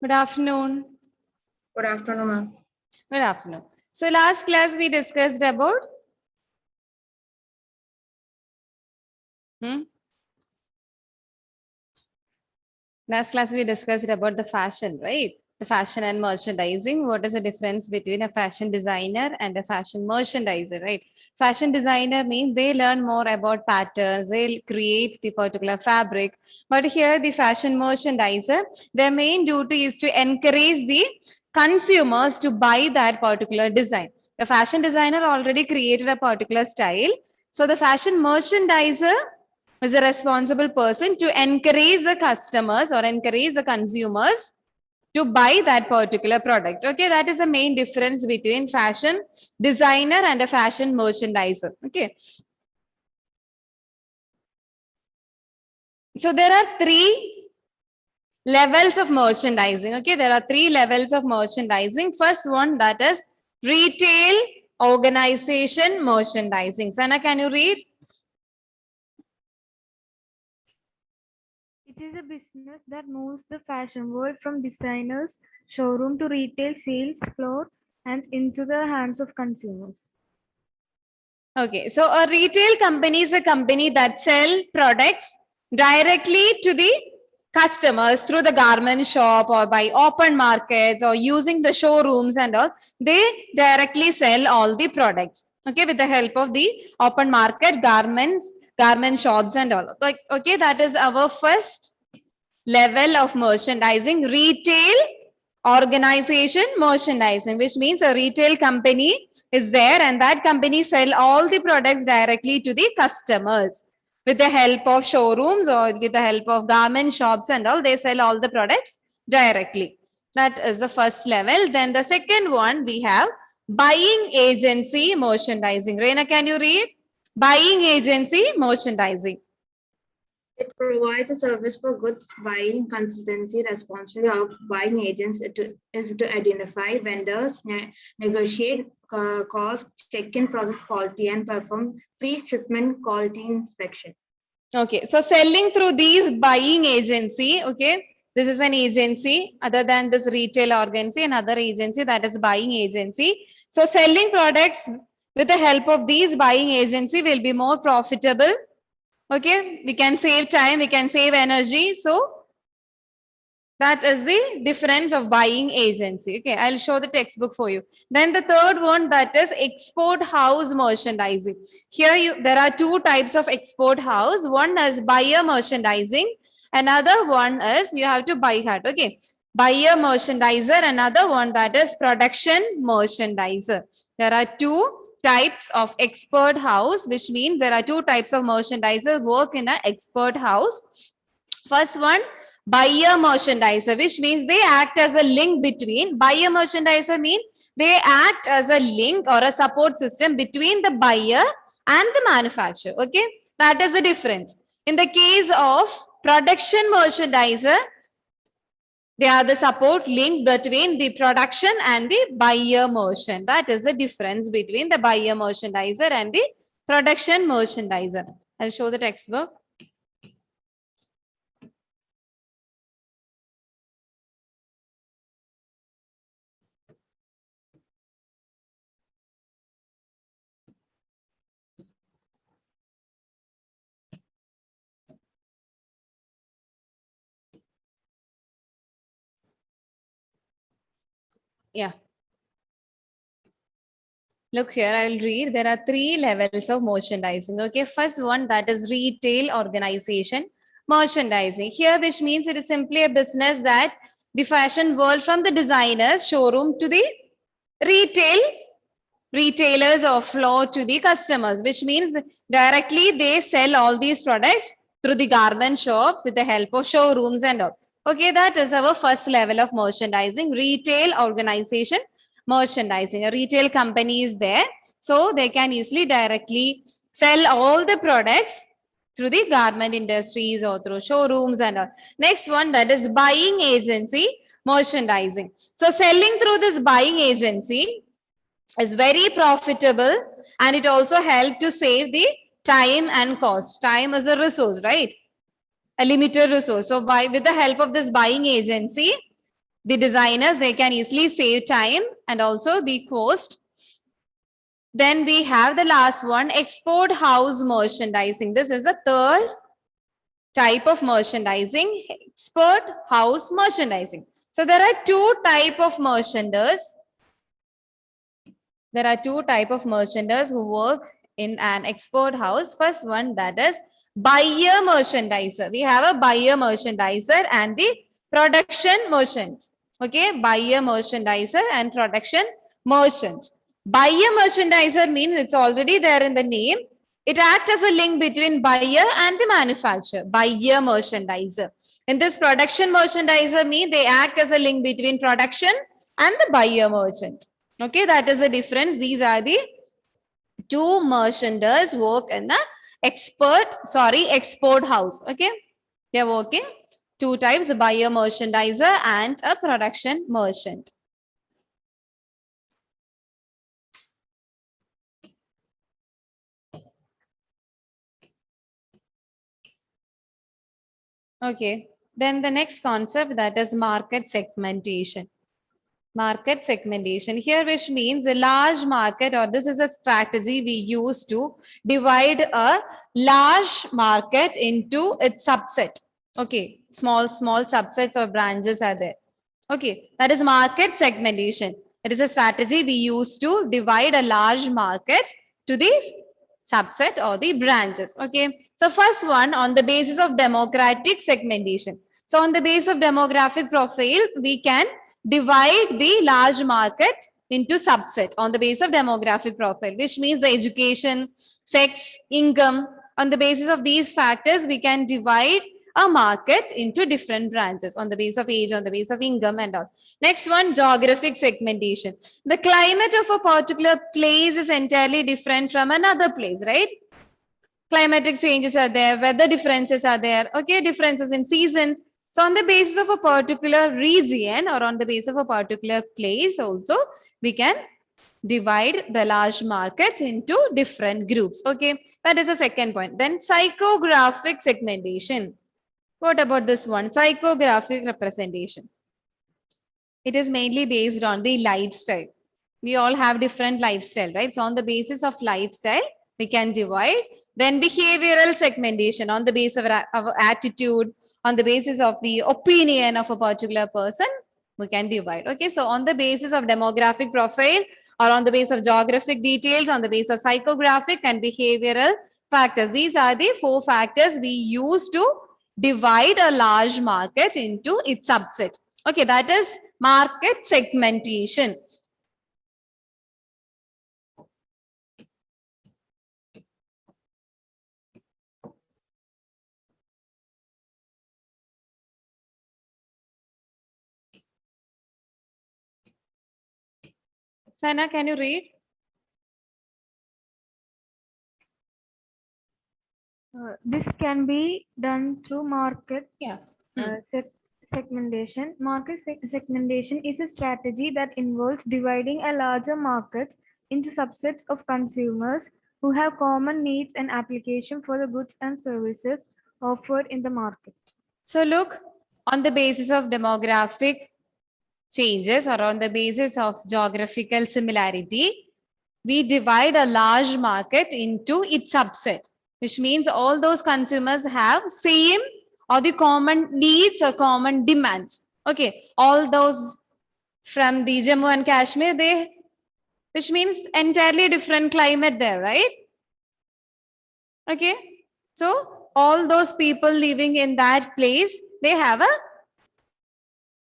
Good afternoon. Good afternoon, ma'am. Good afternoon. So last class we discussed about last class we discussed about the fashion, right? The fashion and merchandising. What is the difference between a fashion designer and a fashion merchandiser, right? Fashion designer means they learn more about patterns, they'll create the particular fabric. But here the fashion merchandiser, their main duty is to encourage the consumers to buy that particular design. The fashion designer already created a particular style. So the fashion merchandiser is a responsible person to encourage the customers or encourage the consumers to buy that particular product. Okay, that is the main difference between fashion designer and a fashion merchandiser. Okay. So there are three levels of merchandising. Okay, there are three levels of merchandising. First one, that is retail organization merchandising. Sana, can you read? It is a business that moves the fashion world from designers' showroom to retail sales floor and into the hands of consumers. Okay, so a retail company is a company that sell products directly to the customers through the garment shop or by open markets or using the showrooms and all. They directly sell all the products. Okay, with the help of the open market garment shops and all. Like, okay, that is our first level of merchandising, retail organization merchandising, which means a retail company is there and that company sell all the products directly to the customers with the help of showrooms or with the help of garment shops and all. They sell all the products directly. That is the first level. Then the second one, we have buying agency merchandising. Reena, can you read? Buying agency merchandising. It provides a service for goods buying consultancy. Responsibility of buying agents is to identify vendors, negotiate cost, check in process quality, and perform pre-shipment quality inspection. Okay, so selling through these buying agency, okay, this is an agency other than this retail agency, another agency that is buying agency. So selling products with the help of these buying agency will be more profitable. Okay, we can save time, we can save energy. So that is the difference of buying agency. Okay, I'll show the textbook for you. Then the third one, that is export house merchandising. Here there are two types of export house. One is buyer merchandising. Another one is you have to buy hat. Okay, buyer merchandiser. Another one that is production merchandiser. There are two types of export house, which means there are two types of merchandiser work in an export house. First one, buyer merchandiser, which means they act as a link between. Buyer merchandiser means they act as a link or a support system between the buyer and the manufacturer. Okay, that is the difference. In the case of production merchandiser, they are the support link between the production and the buyer merchant. That is the difference between the buyer merchandiser and the production merchandiser. I'll show the textbook. Yeah. Look here, I'll read. There are three levels of merchandising. Okay, first one, that is retail organization merchandising. Here, which means it is simply a business that the fashion world from the designers showroom to the retailers or floor to the customers, which means directly they sell all these products through the garment shop with the help of showrooms and all. Okay, that is our first level of merchandising, retail organization merchandising. A retail company is there, so they can easily directly sell all the products through the garment industries or through showrooms and all. Next one, that is buying agency merchandising. So selling through this buying agency is very profitable and it also helps to save the time and cost. Time is a resource, right? A limited resource. So with the help of this buying agency, The designers, they can easily save time and also the cost. Then we have the last one, export house merchandising. This is the third type of merchandising, export house merchandising. So there are two type of merchandisers. There are two type of merchandisers who work in an export house. First one, that is buyer merchandiser. We have a buyer merchandiser and the production merchants. Okay, buyer merchandiser and production merchants. Buyer merchandiser means it's already there in the name. It acts as a link between buyer and the manufacturer. Buyer merchandiser. In this production merchandiser means they act as a link between production and the buyer merchant. Okay, that is the difference. These are the two merchandisers work in the export house. Okay, they are working two types, a buyer merchandiser and a production merchant. Okay, then the next concept, that is market segmentation. Market segmentation here, which means a large market, or this is a strategy we use to divide a large market into its subset. Okay, small subsets or branches are there. Okay, that is market segmentation. It is a strategy we use to divide a large market to the subset or the branches. Okay, so first one, on the basis of demographic segmentation. So on the basis of demographic profiles, we can divide the large market into subset on the basis of demographic profile, which means the education, sex, income. On the basis of these factors, we can divide a market into different branches on the basis of age, on the basis of income and all. Next one, geographic segmentation. The climate of a particular place is entirely different from another place, right? Climatic changes are there, weather differences are there, okay, differences in seasons. So on the basis of a particular region or on the basis of a particular place also, we can divide the large market into different groups. Okay, that is the second point. Then psychographic segmentation. What about this one? Psychographic representation. It is mainly based on the lifestyle. We all have different lifestyle, right? So on the basis of lifestyle, we can divide. Then behavioral segmentation on the basis of our attitude, on the basis of the opinion of a particular person, we can divide. Okay, so on the basis of demographic profile or on the basis of geographic details, on the basis of psychographic and behavioral factors. These are the four factors we use to divide a large market into its subset. Okay, that is market segmentation. Sana, can you read? This can be done through market Yeah. segmentation. Market segmentation is a strategy that involves dividing a larger market into subsets of consumers who have common needs and application for the goods and services offered in the market. So look, on the basis of demographic changes or on the basis of geographical similarity, we divide a large market into its subset, which means all those consumers have same or the common needs or common demands. Okay, all those from the Jammu and Kashmir, which means entirely different climate there, right? Okay, so all those people living in that place, they have a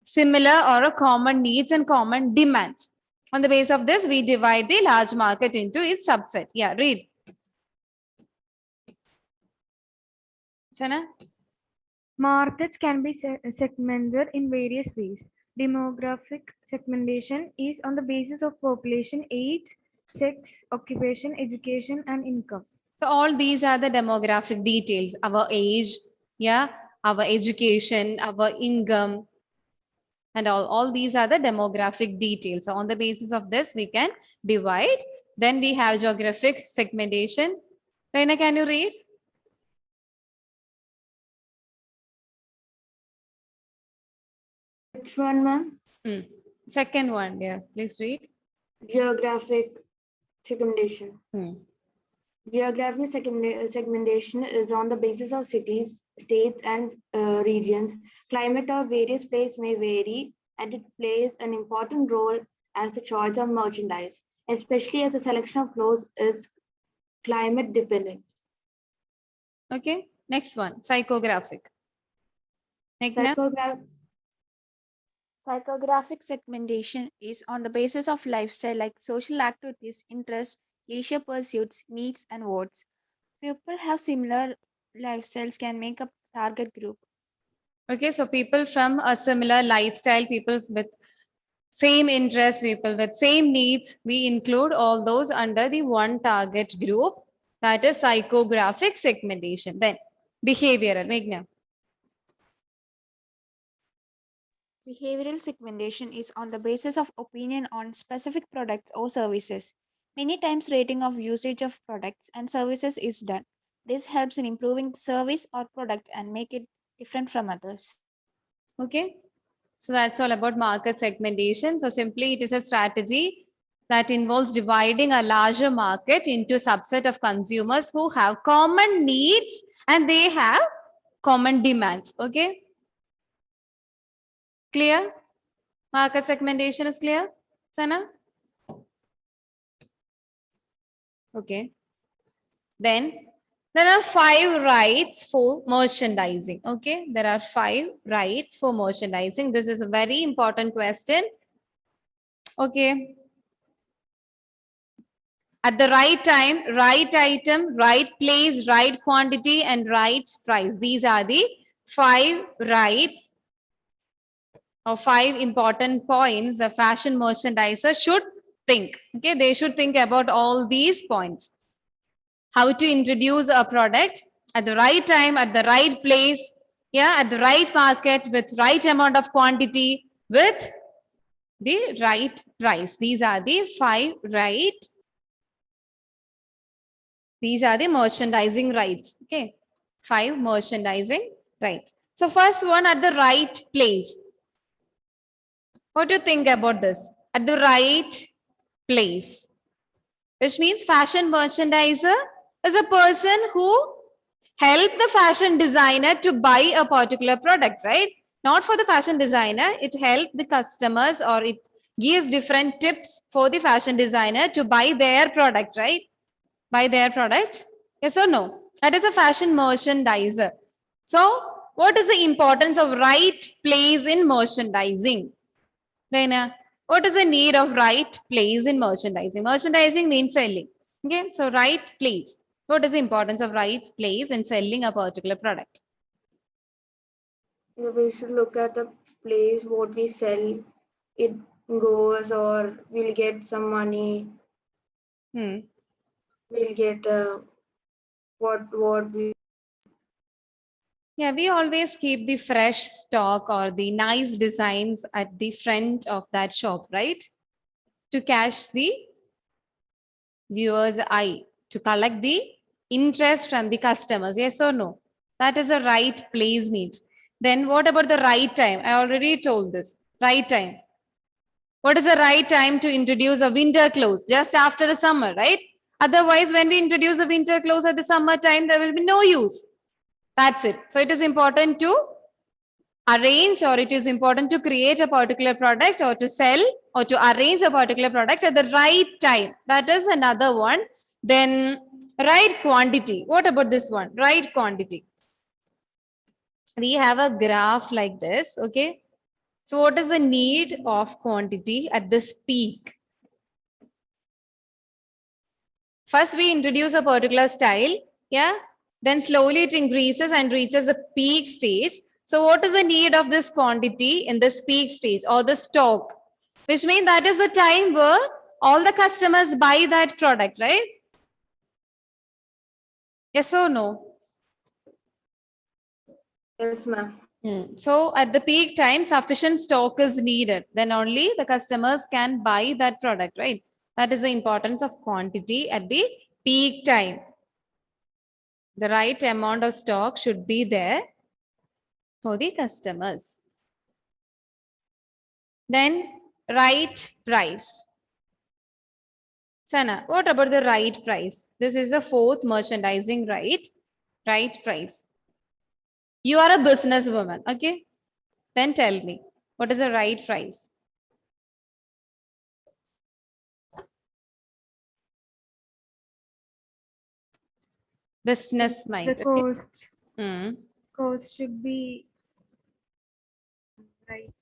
similar or a common needs and common demands. On the basis of this, we divide the large market into its subset. Yeah, read. Chana? Markets can be segmented in various ways. Demographic segmentation is on the basis of population, age, sex, occupation, education, and income. So all these are the demographic details, our age, yeah, our education, our income, and all these are the demographic details. So on the basis of this, we can divide. Then we have geographic segmentation. Raina, can you read? Which one, ma'am? Second one, yeah, please read. Geographic segmentation. Hmm. Geographic segmentation is on the basis of cities, states, and regions. Climate of various places may vary, and it plays an important role as the choice of merchandise, especially as the selection of clothes is climate dependent. Okay, next one, psychographic. Meghna? Psychographic segmentation is on the basis of lifestyle like social activities, interests, leisure pursuits, needs, and wants. People have similar lifestyles can make a target group. Okay, so people from a similar lifestyle, people with same interests, people with same needs, we include all those under the one target group, that is psychographic segmentation. Then behavioral, Meghna. Behavioral segmentation is on the basis of opinion on specific products or services. Many times rating of usage of products and services is done. This helps in improving the service or product and make it different from others. Okay, so that's all about market segmentation. So simply it is a strategy that involves dividing a larger market into a subset of consumers who have common needs and they have common demands. Okay, clear? Market segmentation is clear, Sana? Okay. Then there are 5 rights for merchandising. Okay, there are 5 rights for merchandising. This is a very important question. Okay. At the right time, right item, right place, right quantity, and right price. These are the 5 rights or 5 important points the fashion merchandiser should think. Okay, they should think about all these points. How to introduce a product at the right time, at the right place, yeah, at the right market with right amount of quantity with the right price. These are the 5 right. These are the merchandising rights. Okay, 5 merchandising rights. So first one, at the right place. What do you think about this? At the right place, which means fashion merchandiser is a person who help the fashion designer to buy a particular product, right? Not for the fashion designer, it helps the customers or it gives different tips for the fashion designer to buy their product, right? Buy their product? Yes or no? That is a fashion merchandiser. So, what is the importance of right place in merchandising? Reina, what is the need of right place in merchandising? Merchandising means selling. Okay, so right place. What is the importance of right place in selling a particular product? We should look at the place what we sell. It goes or we'll get some money. We'll get what we. Yeah, we always keep the fresh stock or the nice designs at the front of that shop, right? To catch the viewer's eye, to collect the interest from the customers. Yes or no? That is the right place means. Then what about the right time? I already told this. Right time. What is the right time to introduce a winter clothes? Just after the summer, right? Otherwise, when we introduce a winter clothes at the summer time, there will be no use. That's it. So it is important to arrange or it is important to create a particular product or to sell or to arrange a particular product at the right time. That is another one. Then right quantity. What about this one? Right quantity. We have a graph like this. Okay. So what is the need of quantity at this peak? First, we introduce a particular style. Yeah. Then slowly it increases and reaches the peak stage. So what is the need of this quantity in this peak stage or the stock? Which means that is the time where all the customers buy that product, right? Yes or no? Yes, ma'am. So at the peak time, sufficient stock is needed. Then only the customers can buy that product, right? That is the importance of quantity at the peak time. The right amount of stock should be there for the customers. Then right price. Sana, what about the right price? This is the fourth merchandising right. Right price. You are a businesswoman, okay? Then tell me, what is the right price? Business mind. The Okay? cost Hmm. cost should be right.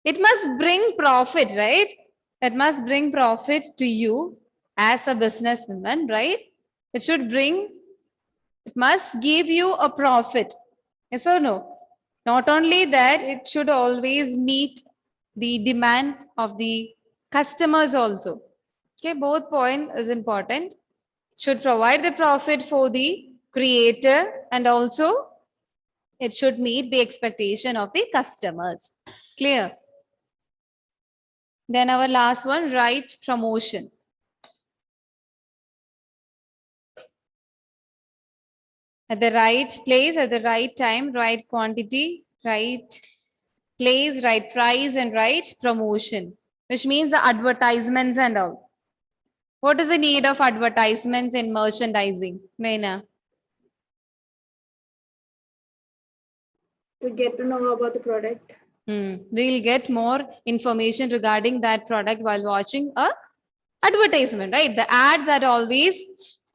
It must bring profit, right? It must bring profit to you as a businesswoman, right? It should bring, it must give you a profit. Yes or no? Not only that, it should always meet the demand of the customers also. Okay, both point is important. Should provide the profit for the creator and also it should meet the expectation of the customers. Clear? Then our last one, right promotion. At the right place, at the right time, right quantity, right place, right price, and right promotion, which means the advertisements and all. What is the need of advertisements in merchandising, Reina? To get to know about the product. We'll get more information regarding that product while watching a advertisement, right? The ad that always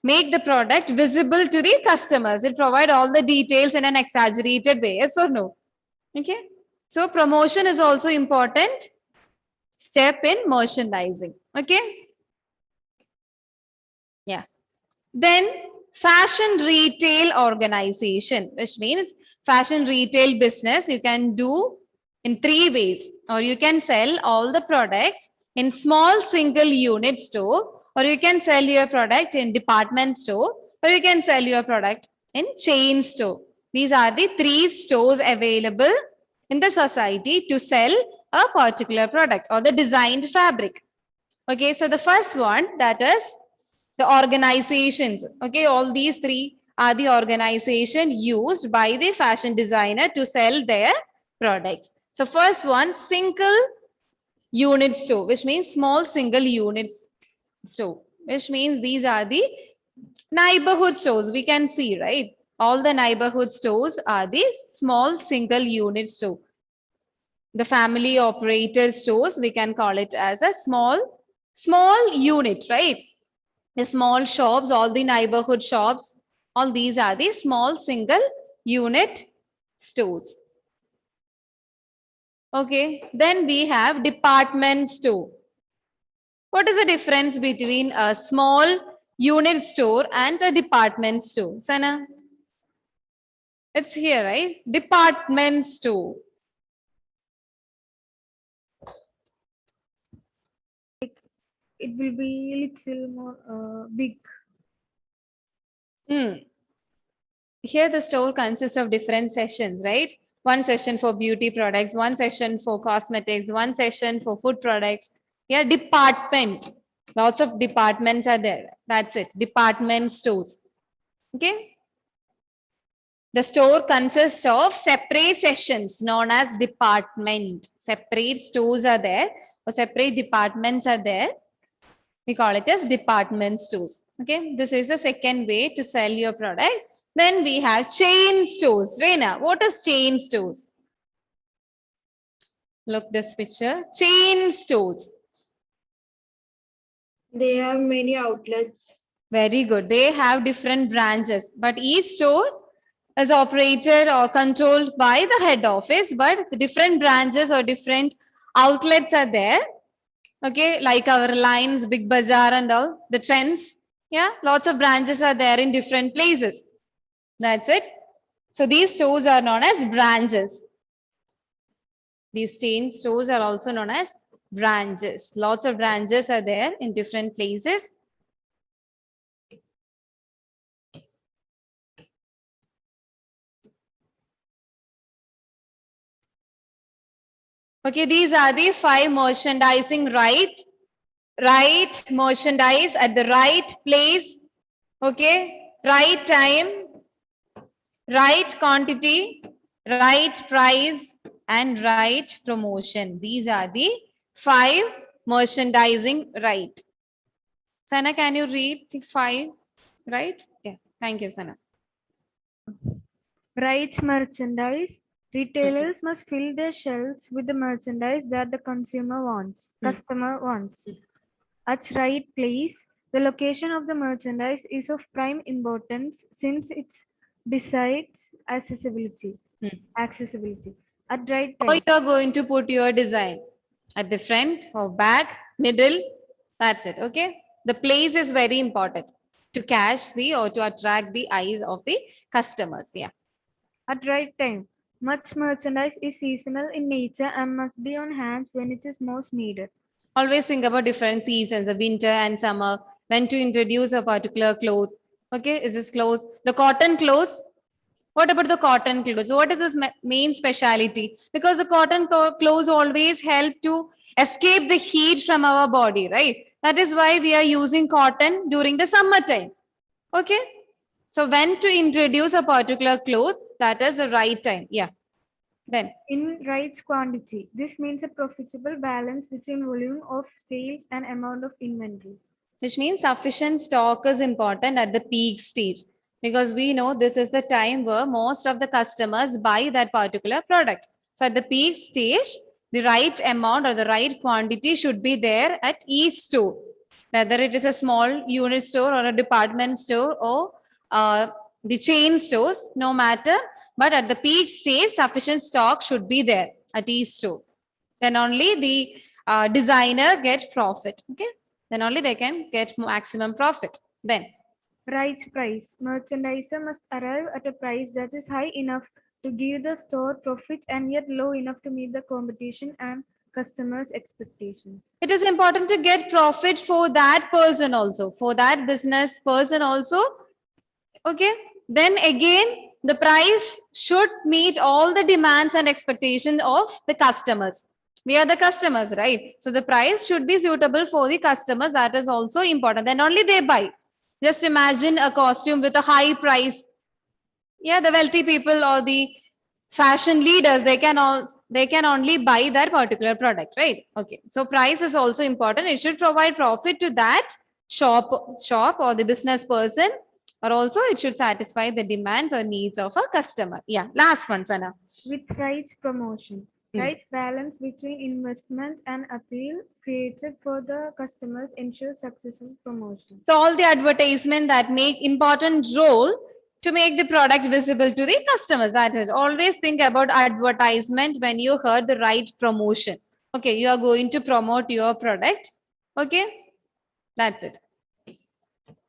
make the product visible to the customers. It provide all the details in an exaggerated way, yes or no? Okay. So promotion is also important step in merchandising. Okay. Yeah. Then fashion retail organization, which means fashion retail business you can do in three ways, or you can sell all the products in small single unit store, or you can sell your product in department store, or you can sell your product in chain store. These are the three stores available in the society to sell a particular product or the designed fabric. Okay, so the first one, that is the organizations. Okay, all these three are the organization used by the fashion designer to sell their products. So first one, single unit store, which means small single unit store, which means these are the neighborhood stores. We can see, right? All the neighborhood stores are the small single unit store. The family operator stores, we can call it as a small unit, right? The small shops, all the neighborhood shops, all these are the small single unit stores. Okay, then we have department store. What is the difference between a small unit store and a department store? Sana? It's here, right? Department store. It will be little more big. Here the store consists of different sessions, right? One session for beauty products, one session for cosmetics, one session for food products. Yeah, department. Lots of departments are there. That's it. Department stores. Okay. The store consists of separate sessions known as department. Separate stores are there or separate departments are there. We call it as department stores. Okay. This is the second way to sell your product. Then we have chain stores. Reina, what is chain stores? Look this picture. Chain stores. They have many outlets. Very good. They have different branches, but each store is operated or controlled by the head office, but the different branches or different outlets are there. Okay, like our Reliance, Big Bazaar and all, the Trends. Yeah, lots of branches are there in different places. That's it. So these stores are known as branches. These chain stores are also known as branches. Lots of branches are there in different places. Okay, these are the 5 merchandising right merchandise at the right place, okay, right time, right quantity, right price, and right promotion. These are the 5 merchandising right. Sana, can you read the 5 rights? Yeah, thank you, Sana. Right merchandise. Retailers must fill their shelves with the merchandise that the customer wants. At right place, the location of the merchandise is of prime importance since it decides accessibility. At right Or time. you are going to put your design at the front or back, middle. That's it. Okay. The place is very important to catch the or to attract the eyes of the customers. Yeah. At right time. Much merchandise is seasonal in nature and must be on hand when it is most needed. Always think about different seasons, the winter and summer, when to introduce a particular cloth. Okay. Is this clothes? The cotton clothes. What about the cotton clothes? What is this main speciality? Because the cotton clothes always help to escape the heat from our body, right? That is why we are using cotton during the summertime. Okay. So when to introduce a particular cloth, that is the right time. Yeah. Then In rights quantity, this means a profitable balance between volume of sales and amount of inventory. which means sufficient stock is important at the peak stage, because we know this is the time where most of the customers buy that particular product. So at the peak stage, the right amount or the right quantity should be there at each store, whether it is a small unit store or a department store or the chain stores, no matter. But at the peak stage, sufficient stock should be there at each store. Then only the designer get profit. Okay. Then only they can get maximum profit. Then Rights price. Merchandiser must arrive at a price that is high enough to give the store profits and yet low enough to meet the competition and customers' expectations. it is important to get profit for that person also, for that business person also. Okay. Then again, the price should meet all the demands and expectations of the customers. We are the customers, right? So the price should be suitable for the customers. That is also important. Then only they buy. Just imagine a costume with a high price. Yeah, the wealthy people or the fashion leaders, they can only buy that particular product, right? Okay. So price is also important. It should provide profit to that shop or the business person, or also it should satisfy the demands or needs of a customer. Yeah. Last one, Sana. With rights promotion. Right balance between investment and appeal created for the customers ensures successful promotion. So all the advertisement that make important role to make the product visible to the customers. That is, always think about advertisement when you heard the right promotion. Okay, you are going to promote your product. Okay, that's it.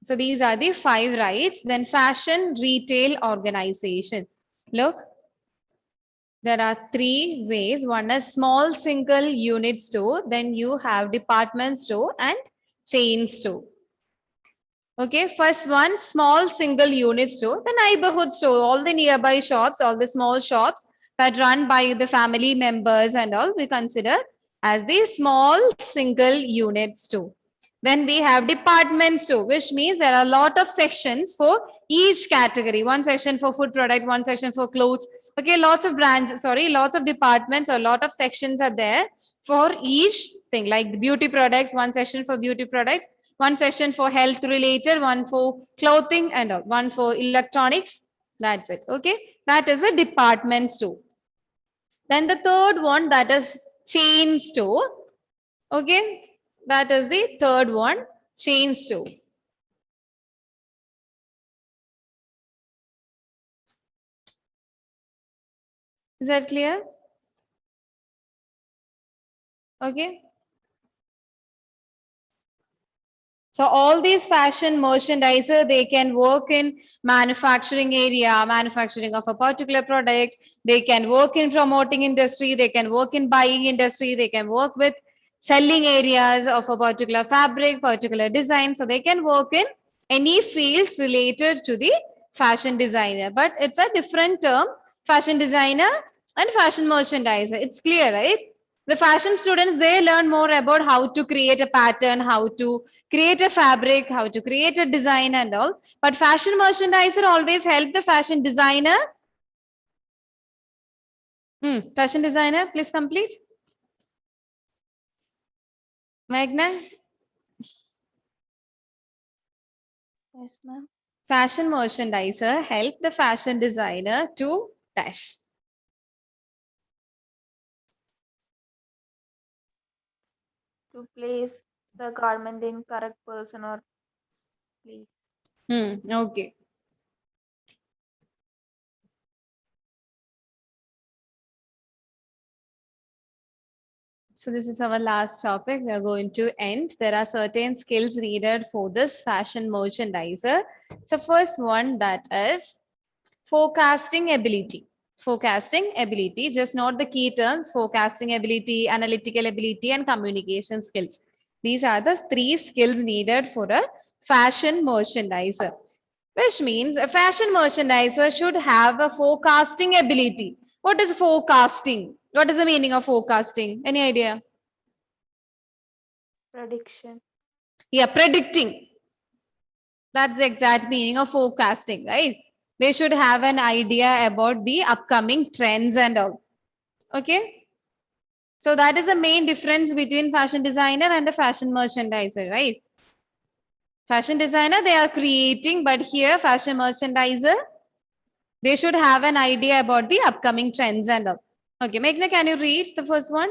So these are the 5 rights. Then fashion retail organization. Look, there are 3 ways. One is small single unit store. Then you have department store and chain store. Okay, first one, small single unit store, the neighborhood store, all the nearby shops, all the small shops that run by the family members and all, we consider as the small single unit store. Then we have department store, which means there are a lot of sections for each category. One section for food product, one section for clothes. Okay, lots of brands, lots of departments or lot of sections are there for each thing, like the beauty products, one section for beauty products, one session for health related, one for clothing and all, one for electronics. That's it. Okay. That is a department store. Then the third one, that is chain store. Okay. That is the third one, chain store. Is that clear? Okay. So all these fashion merchandiser, they can work in manufacturing area, manufacturing of a particular product. They can work in promoting industry. They can work in buying industry. They can work with selling areas of a particular fabric, particular design. So they can work in any field related to the fashion designer. But it's a different term, fashion designer and fashion merchandiser. It's clear, right? The fashion students, they learn more about how to create a pattern, how to create a fabric, how to create a design and all. But fashion merchandiser always help the fashion designer Fashion designer, please complete. Magna, Yes, ma'am. fashion merchandiser help the fashion designer to dash. To place the garment in correct person or place. Okay. So this is our last topic. We are going to end. There are certain skills needed for this fashion merchandiser. So first one, that is forecasting ability. Forecasting ability, just not the key terms, forecasting ability, analytical ability, and communication skills. These are the three skills needed for a fashion merchandiser, which means a fashion merchandiser should have a forecasting ability. What is forecasting? What is the meaning of forecasting? Any idea? Prediction. Yeah, predicting. That's the exact meaning of forecasting, right? They should have an idea about the upcoming trends and all. Okay. So that is the main difference between fashion designer and a fashion merchandiser, right? Fashion designer, they are creating, but here fashion merchandiser, they should have an idea about the upcoming trends and all. Okay, Meghna, can you read the first one?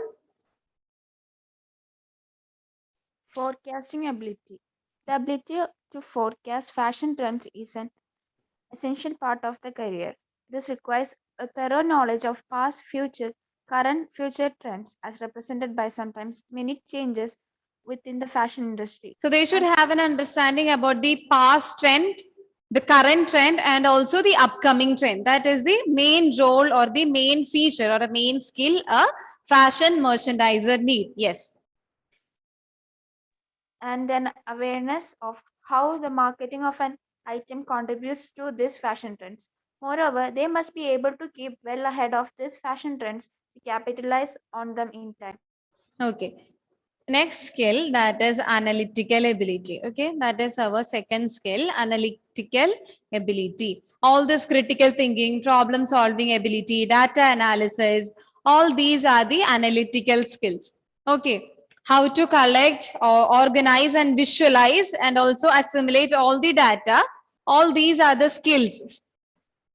Forecasting ability. The ability to forecast fashion trends is an essential part of the career. This requires a thorough knowledge of past, future, current, future trends, as represented by sometimes many changes within the fashion industry. So they should have an understanding about the past trend, the current trend, and also the upcoming trend. That is the main role or the main feature or a main skill a fashion merchandiser need. Yes. And an awareness of how the marketing of an item contributes to these fashion trends. Moreover, they must be able to keep well ahead of these fashion trends to capitalize on them in time. Okay. Next skill, that is analytical ability. Okay, that is our second skill, analytical ability. All this critical thinking, problem solving ability, data analysis, all these are the analytical skills. Okay, how to collect or organize and visualize and also assimilate all the data. All these are the skills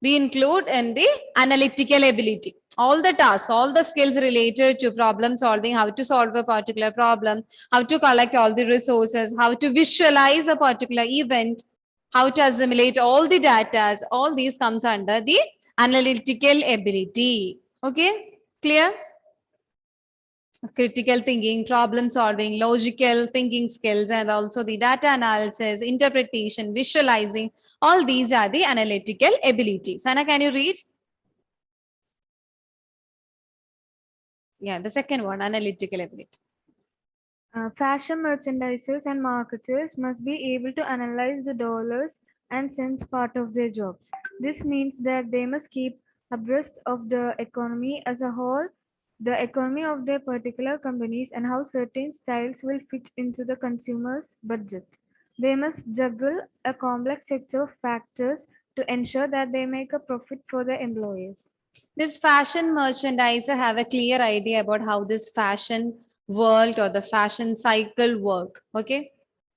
we include in the analytical ability. All the tasks, all the skills related to problem solving, how to solve a particular problem, how to collect all the resources, how to visualize a particular event, how to assimilate all the data, all these comes under the analytical ability. Okay, clear? Critical thinking, problem solving, logical thinking skills, and also the data analysis, interpretation, visualizing. All these are the analytical abilities. Sana, can you read? Yeah, the second one, analytical ability. Fashion merchandisers and marketers must be able to analyze the dollars and cents part of their jobs. This means that they must keep abreast of the economy as a whole, the economy of their particular companies, and how certain styles will fit into the consumer's budget. They must juggle a complex set of factors to ensure that they make a profit for their employers. This fashion merchandiser have a clear idea about how this fashion world or the fashion cycle work. Okay,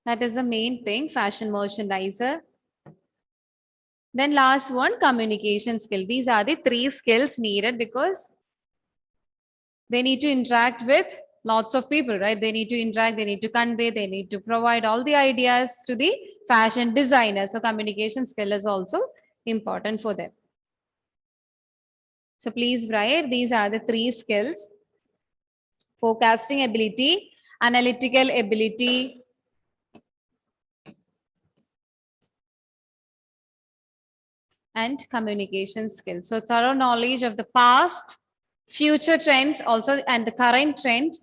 that is the main thing, fashion merchandiser. Then last one, communication skill. These are the three skills needed because they need to interact with lots of people, right? They need to interact, they need to convey, they need to provide all the ideas to the fashion designer. So communication skill is also important for them. So please write, these are the three skills: forecasting ability, analytical ability, and communication skills. So thorough knowledge of the past, future trends also, and the current trend,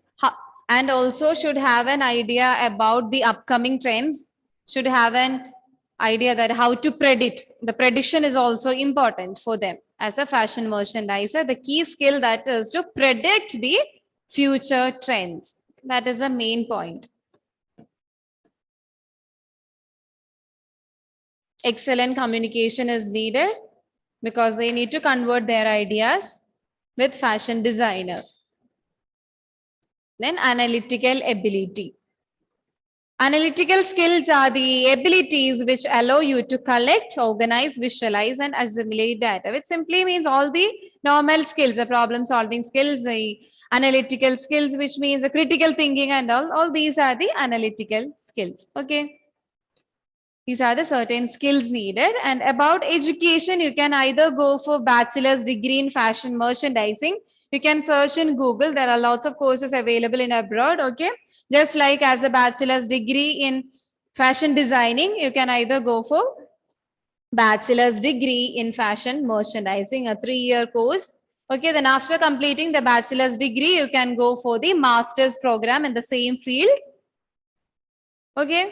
and also should have an idea about the upcoming trends, should have an idea that how to predict. The prediction is also important for them. As a fashion merchandiser, the key skill that is to predict the future trends. That is the main point. Excellent communication is needed because they need to convert their ideas with fashion designer. Then analytical ability. Analytical skills are the abilities which allow you to collect, organize, visualize, and assimilate data, which simply means all the normal skills, the problem solving skills, the analytical skills, which means the critical thinking and all these are the analytical skills. Okay. These are the certain skills needed. And about education, you can either go for bachelor's degree in fashion merchandising. You can search in Google. There are lots of courses available in abroad. Okay. Just like as a bachelor's degree in fashion designing, you can either go for bachelor's degree in fashion merchandising, a 3-year course. Okay. Then after completing the bachelor's degree, you can go for the master's program in the same field. Okay.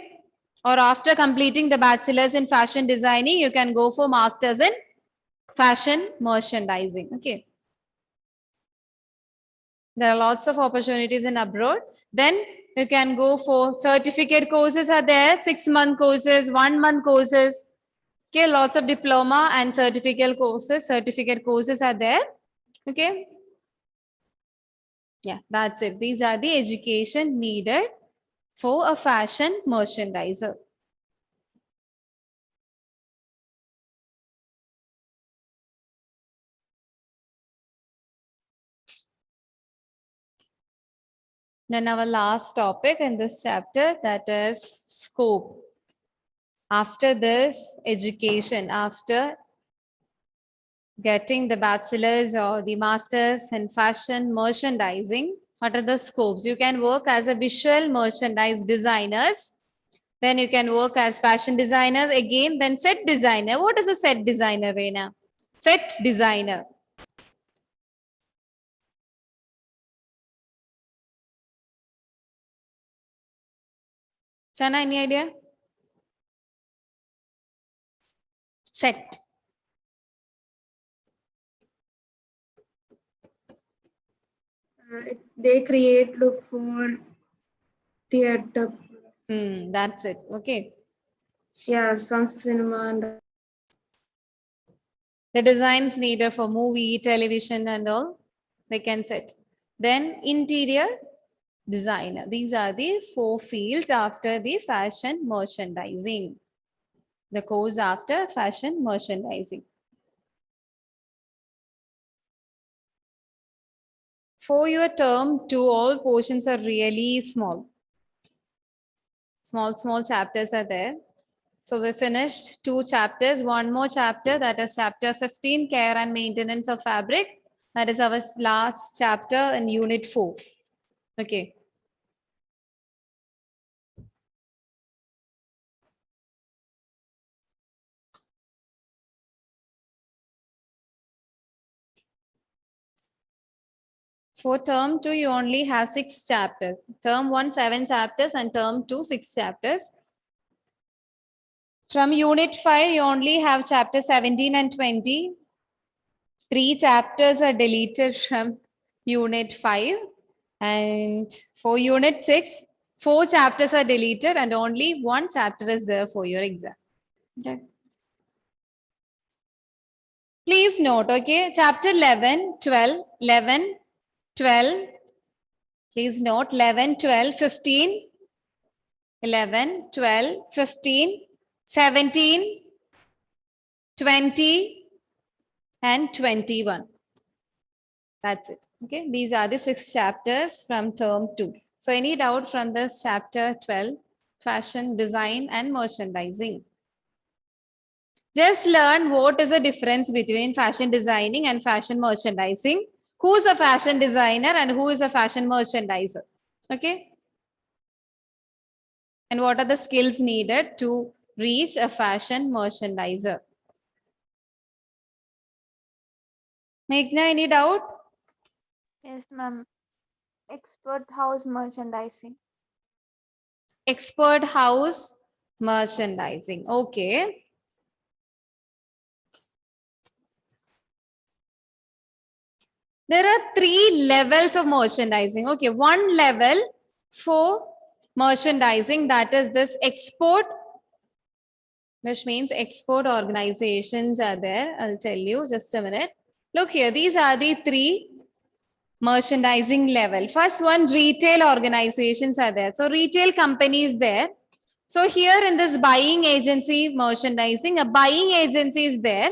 Or after completing the bachelor's in fashion designing, you can go for master's in fashion merchandising. Okay. There are lots of opportunities in abroad. Then you can go for certificate courses are there, 6-month courses, 1-month courses. Okay, lots of diploma and certificate courses are there. Okay. Yeah, that's it. These are the education needed for a fashion merchandiser. Then our last topic in this chapter, that is scope. After this education, after getting the bachelor's or the master's in fashion merchandising, what are the scopes? You can work as a visual merchandise designers. Then you can work as fashion designers again, then set designer. What is a set designer, Reena? Set designer. Chana, any idea? Set. They create look for theater. That's it. Okay. Yes, from cinema and The designs needed for movie, television and all, they can set. Then interior designer. These are the 4 fields after the fashion merchandising. The course after fashion merchandising. For your term 2, all portions are really small. Small chapters are there. So we finished 2 chapters, 1 more chapter, that is chapter 15, care and maintenance of fabric. That is our last chapter in unit 4. Okay. For term 2, you only have 6 chapters. Term 1, 7 chapters and term 2, 6 chapters. From unit 5, you only have chapter 17 and 20. 3 chapters are deleted from unit 5. And for unit 6, 4 chapters are deleted and only 1 chapter is there for your exam. Okay. Please note, okay, chapter 11, 12, 11, 12. Please note 11, 12, 15, 11, 12, 15, 17, 20, and 21. That's it. Okay, these are the 6 chapters from term 2. So any doubt from this chapter 12, fashion, design, and merchandising? Just learn what is the difference between fashion designing and fashion merchandising. Who is a fashion designer and who is a fashion merchandiser? Okay. And what are the skills needed to reach a fashion merchandiser? Meghna, any doubt? Yes, ma'am. Expert house merchandising. Expert house merchandising. Okay. There are 3 levels of merchandising. Okay, 1 level for merchandising, that is this export, which means export organizations are there. I'll tell you just a minute. Look here, these are the 3 merchandising level. First one, retail organizations are there. So retail companies there. So here in this buying agency merchandising, a buying agency is there.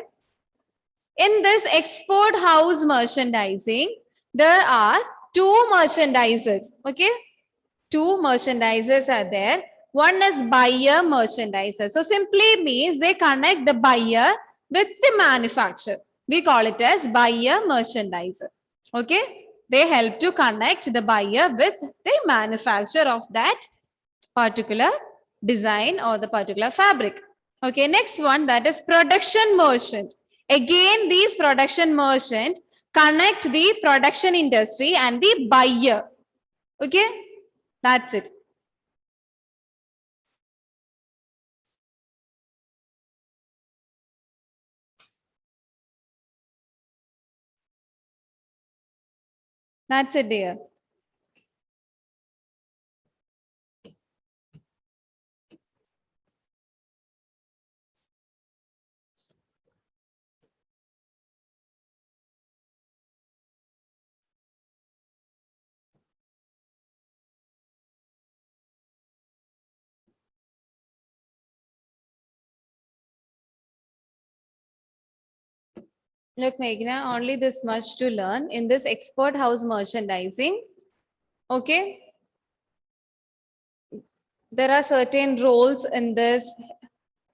In this export house merchandising, there are two merchandisers. Okay, two merchandisers are there. One is buyer merchandiser. So simply means they connect the buyer with the manufacturer. We call it as buyer merchandiser. Okay, they help to connect the buyer with the manufacturer of that particular design or the particular fabric. Okay, next one, that is production merchant. Again, these production merchant connect the production industry and the buyer. Okay, that's it. That's it, dear. Look, Meghna, only this much to learn in this export house merchandising. Okay, there are certain roles in this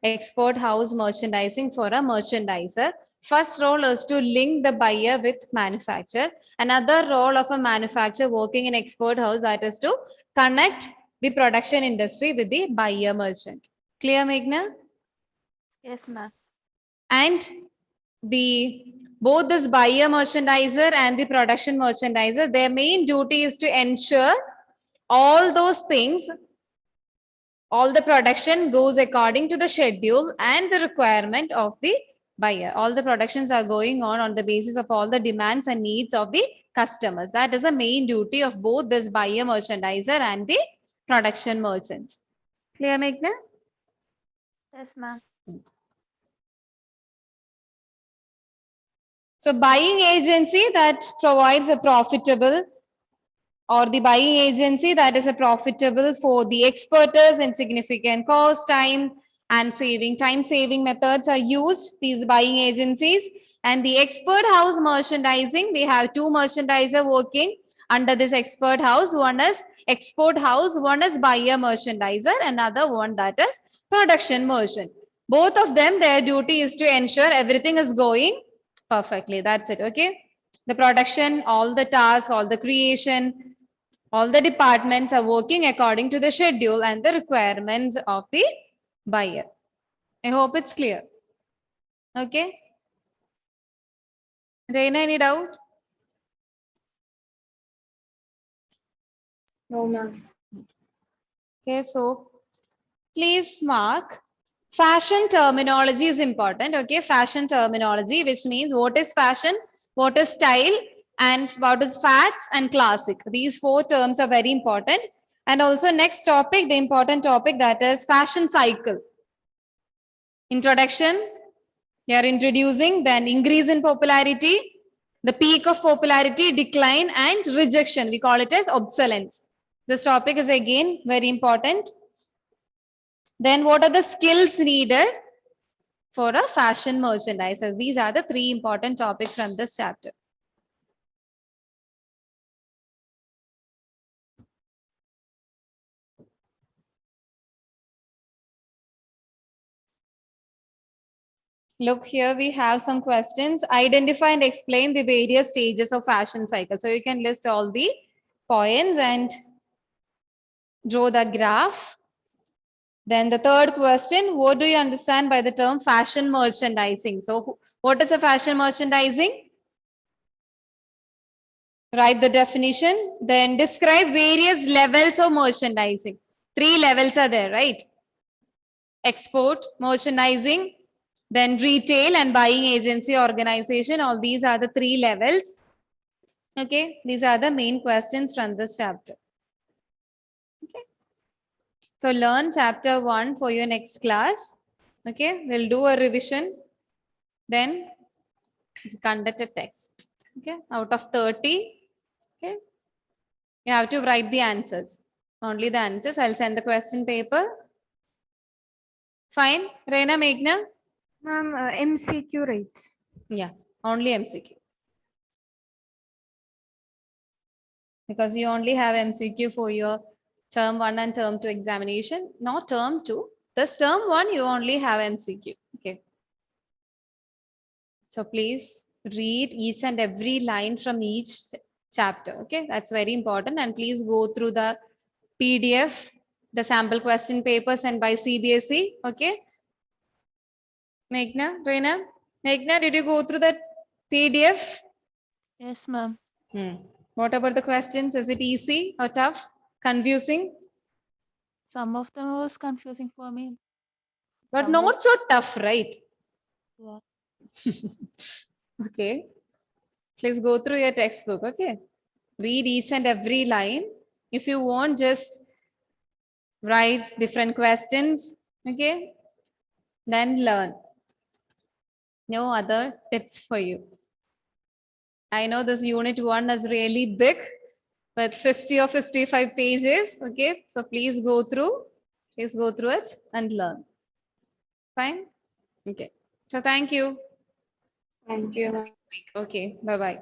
export house merchandising for a merchandiser. First role is to link the buyer with manufacturer. Another role of a manufacturer working in export house, that is to connect the production industry with the buyer merchant. Clear, Meghna? Yes, ma'am. And the both this buyer merchandiser and the production merchandiser, their main duty is to ensure all those things, all the production goes according to the schedule and the requirement of the buyer. All the productions are going on the basis of all the demands and needs of the customers. That is the main duty of both this buyer merchandiser and the production merchants. Clear, Meghna? Yes, ma'am. So buying agency that provides a profitable, or the buying agency that is a profitable for the exporters in significant cost, time saving methods are used, these buying agencies. And the export house merchandising, we have two merchandiser working under this export house. One is export house, one is buyer merchandiser, another one that is production merchant. Both of them, their duty is to ensure everything is going perfectly. That's it. Okay, the production, all the tasks, all the creation, all the departments are working according to the schedule and the requirements of the buyer. I hope it's clear. Okay. Reina, any doubt? No, ma'am. Okay, so please mark fashion terminology is important. Okay, fashion terminology, which means what is fashion, what is style, and what is fads and classic. These four terms are very important. And also next topic, the important topic, that is fashion cycle. Introduction, they are introducing, then increase in popularity, the peak of popularity, decline, and rejection. We call it as obsolescence. This topic is again very important. Then what are the skills needed for a fashion merchandiser? These are the three important topics from this chapter. Look, here we have some questions. Identify and explain the various stages of fashion cycle. So you can list all the points and draw the graph. Then the third question, what do you understand by the term fashion merchandising? So what is a fashion merchandising? Write the definition. Then describe various levels of merchandising. 3 levels are there, right? Export, merchandising, then retail and buying agency organization. All these are the 3 levels. Okay, these are the main questions from this chapter. Okay. So learn chapter 1 for your next class. Okay, we'll do a revision. Then conduct a test. Okay, out of 30, Okay. You have to write the answers. Only the answers. I'll send the question paper. Fine. Reina, Meghna? Ma'am, MCQ rates. Yeah, only MCQ. Because you only have MCQ for your term 1 and term 2 examination, not term 2. This term 1, you only have MCQ. Okay. So please read each and every line from each chapter. Okay, that's very important. And please go through the PDF, the sample question paper sent by CBSE. Okay. Meghna, Reina, Meghna, did you go through that PDF? Yes, ma'am. What about the questions? Is it easy or tough? Confusing? Some of them was confusing for me. But Some not so tough, right? Yeah. Okay. Please go through your textbook. Okay. Read each and every line. If you want, just write different questions. Okay. Then learn. No other tips for you. I know this unit 1 is really big, but 50 or 55 pages. Okay. So please go through. Please go through it and learn. Fine. Okay. So thank you. Thank you. Okay. Bye-bye.